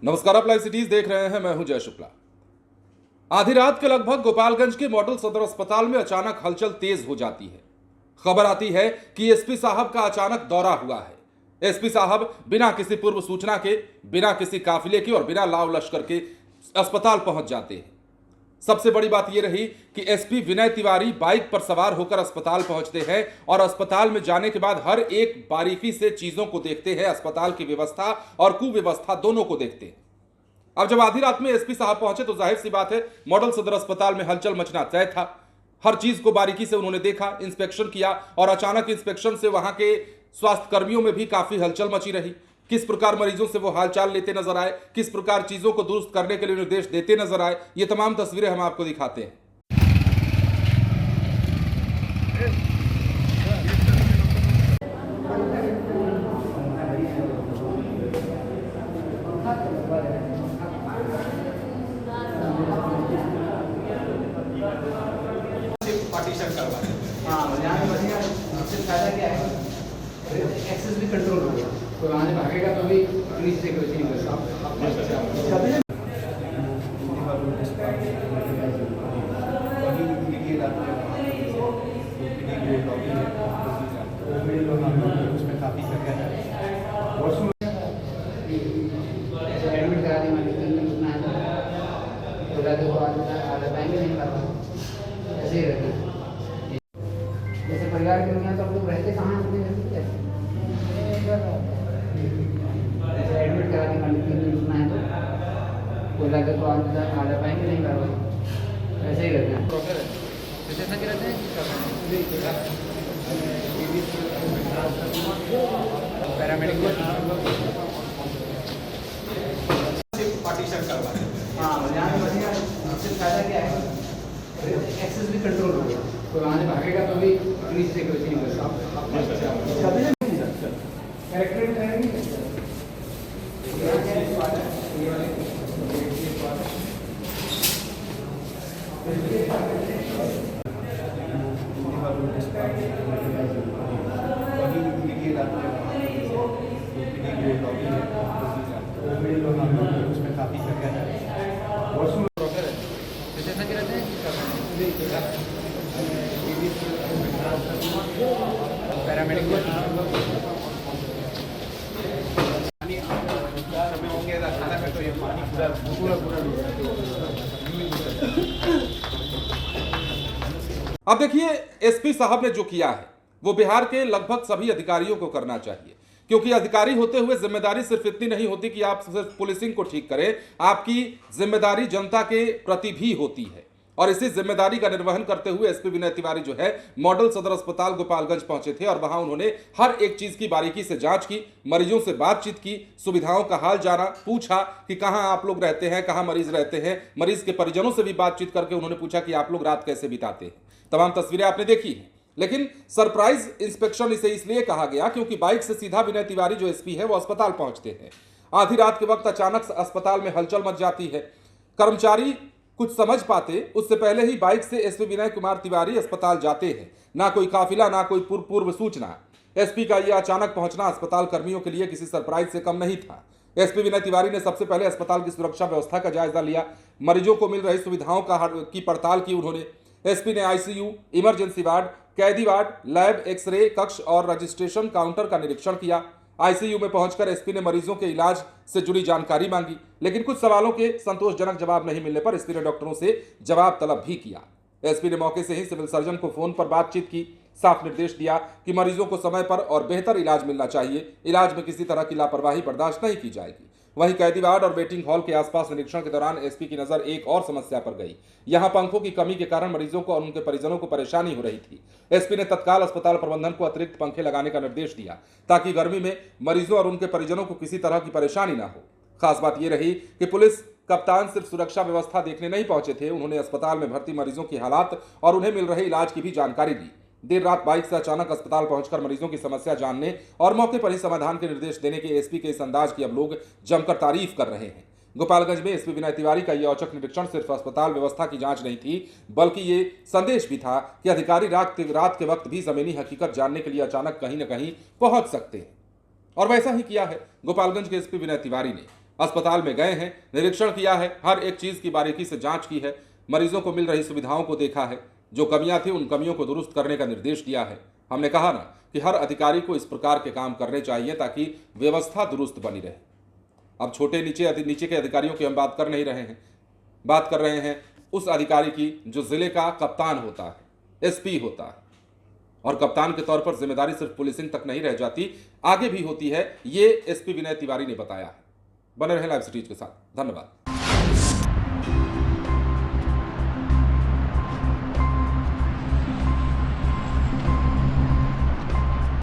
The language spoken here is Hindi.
नमस्कार, आप लाइव सिटीज देख रहे हैं। मैं हूं जय शुक्ला। आधी रात के लगभग गोपालगंज के मॉडल सदर अस्पताल में अचानक हलचल तेज हो जाती है। खबर आती है कि एसपी साहब का अचानक दौरा हुआ है। एसपी साहब बिना किसी पूर्व सूचना के, बिना किसी काफिले के और बिना लाव लश्कर के अस्पताल पहुंच जाते हैं। सबसे बड़ी बात यह रही कि एसपी विनय तिवारी बाइक पर सवार होकर अस्पताल पहुंचते हैं और अस्पताल में जाने के बाद हर एक बारीकी से चीजों को देखते हैं। अस्पताल की व्यवस्था और कुव्यवस्था दोनों को देखते हैं। अब जब आधी रात में एसपी साहब पहुंचे तो जाहिर सी बात है, मॉडल सदर अस्पताल में हलचल मचना तय था। हर चीज को बारीकी से उन्होंने देखा, इंस्पेक्शन किया और अचानक इंस्पेक्शन से वहां के स्वास्थ्य कर्मियों में भी काफी हलचल मची रही। किस प्रकार मरीजों से वो हालचाल लेते नजर आए, किस प्रकार चीजों को दुरुस्त करने के लिए निर्देश देते नजर आए, ये तमाम तस्वीरें हम आपको दिखाते हैं। पार्टीशन करवा फायदा क्या है, एक्सेस भी कंट्रोल होगा। तो वहाँ से भागेगा तो भी पुलिस से कुछ नहीं होगा। उसमें काफ़ी एडमिट करा दी, तो आधा टाइम ही नहीं पाता, ऐसे ही रहते। जैसे परिवार के लोग हैं तो आप लोग रहते कहाँ हैं? जैसे एडमिट करा दी, 3 दिन रुकना है तो लगे तो आधा पाएंगे नहीं करवाए, ऐसे ही रहते हैं। प्रोफेसर जैसा कि रहते हैं पैरामेडिकल पार्टीशन करवा। हाँ, यहाँ बचेगा। उससे फायदा क्या है, एक्सेस भी कंट्रोल होगा। तो वहाँ से भागेगा तो भी पुलिस से कुछ नहीं होगा। कैरेक्टर रहेंगे। उसमें काफ़ी जैसा कि रहते हैं पैरामेडिकल होंगे खाना में तो ये पानी पूरा अब देखिए, एसपी साहब ने जो किया है वो बिहार के लगभग सभी अधिकारियों को करना चाहिए, क्योंकि अधिकारी होते हुए जिम्मेदारी सिर्फ इतनी नहीं होती कि आप सिर्फ पुलिसिंग को ठीक करें, आपकी जिम्मेदारी जनता के प्रति भी होती है। और इसी जिम्मेदारी का निर्वहन करते हुए एसपी विनय तिवारी जो है मॉडल सदर अस्पताल गोपालगंज पहुंचे थे और वहां उन्होंने हर एक चीज की बारीकी से जांच की, मरीजों से बातचीत की, सुविधाओं का हाल जाना, पूछा कि कहां आप लोग रहते हैं, कहां मरीज रहते हैं। मरीज के परिजनों से भी बातचीत करके उन्होंने पूछा कि आप लोग रात कैसे बिताते हैं। तमाम तस्वीरें आपने देखी हैं। लेकिन सरप्राइज इंस्पेक्शन इसे इसलिए कहा गया क्योंकि बाइक से सीधा विनय तिवारी जो एसपी है वो अस्पताल पहुंचते हैं। आधी रात के वक्त अचानक अस्पताल में हलचल मच जाती है। कर्मचारी कुछ समझ पाते उससे पहले ही बाइक से एसपी विनय कुमार तिवारी अस्पताल जाते हैं। ना कोई काफिला, ना कोई पूर्व सूचना। एसपी का यह अचानक पहुंचना अस्पताल कर्मियों के लिए किसी सरप्राइज से कम नहीं था। एसपी विनय तिवारी ने सबसे पहले अस्पताल की सुरक्षा व्यवस्था का जायजा लिया, मरीजों को मिल रही सुविधाओं की पड़ताल की उन्होंने। एसपी ने आईसीयू, इमरजेंसी वार्ड, कैदी वार्ड, लैब, एक्सरे कक्ष और रजिस्ट्रेशन काउंटर का निरीक्षण किया। आईसीयू में पहुंचकर एसपी ने मरीजों के इलाज से जुड़ी जानकारी मांगी, लेकिन कुछ सवालों के संतोषजनक जवाब नहीं मिलने पर एसपी ने डॉक्टरों से जवाब तलब भी किया। एसपी ने मौके से ही सिविल सर्जन को फोन पर बातचीत की, साफ निर्देश दिया कि मरीजों को समय पर और बेहतर इलाज मिलना चाहिए, इलाज में किसी तरह की लापरवाही बर्दाश्त नहीं की जाएगी। वहीं कैदी वार्ड और वेटिंग हॉल के आसपास निरीक्षण के दौरान एसपी की नजर एक और समस्या पर गई। यहां पंखों की कमी के कारण मरीजों को और उनके परिजनों को परेशानी हो रही थी। एसपी ने तत्काल अस्पताल प्रबंधन को अतिरिक्त पंखे लगाने का निर्देश दिया ताकि गर्मी में मरीजों और उनके परिजनों को किसी तरह की परेशानी न हो। खास बात यह रही कि पुलिस कप्तान सिर्फ सुरक्षा व्यवस्था देखने नहीं पहुंचे थे, उन्होंने अस्पताल में भर्ती मरीजों की हालात और उन्हें मिल रहे इलाज की भी जानकारी दी। देर रात बाइक से अचानक अस्पताल पहुंचकर मरीजों की समस्या जानने और मौके पर ही समाधान के निर्देश देने के एसपी के इस अंदाज की अब लोग जमकर तारीफ कर रहे हैं। गोपालगंज में एसपी विनय तिवारी का यह औचक निरीक्षण सिर्फ अस्पताल व्यवस्था की जांच नहीं थी, बल्कि ये संदेश भी था कि अधिकारी रात के वक्त भी जमीनी हकीकत जानने के लिए अचानक कहीं न कहीं पहुंच सकते हैं। और वैसा ही किया है गोपालगंज के एसपी विनय तिवारी ने। अस्पताल में गए हैं, निरीक्षण किया है, हर एक चीज की बारीकी से जांच की है, मरीजों को मिल रही सुविधाओं को देखा है, जो कमियां थी उन कमियों को दुरुस्त करने का निर्देश दिया है। हमने कहा ना कि हर अधिकारी को इस प्रकार के काम करने चाहिए ताकि व्यवस्था दुरुस्त बनी रहे। अब छोटे नीचे के अधिकारियों की हम बात कर नहीं रहे हैं, बात कर रहे हैं उस अधिकारी की जो जिले का कप्तान होता है, एसपी होता है। और कप्तान के तौर पर जिम्मेदारी सिर्फ पुलिसिंग तक नहीं रह जाती, आगे भी होती है, ये एसपी विनय तिवारी ने बताया है। बने रहे लाइव सिटीज के साथ। धन्यवाद।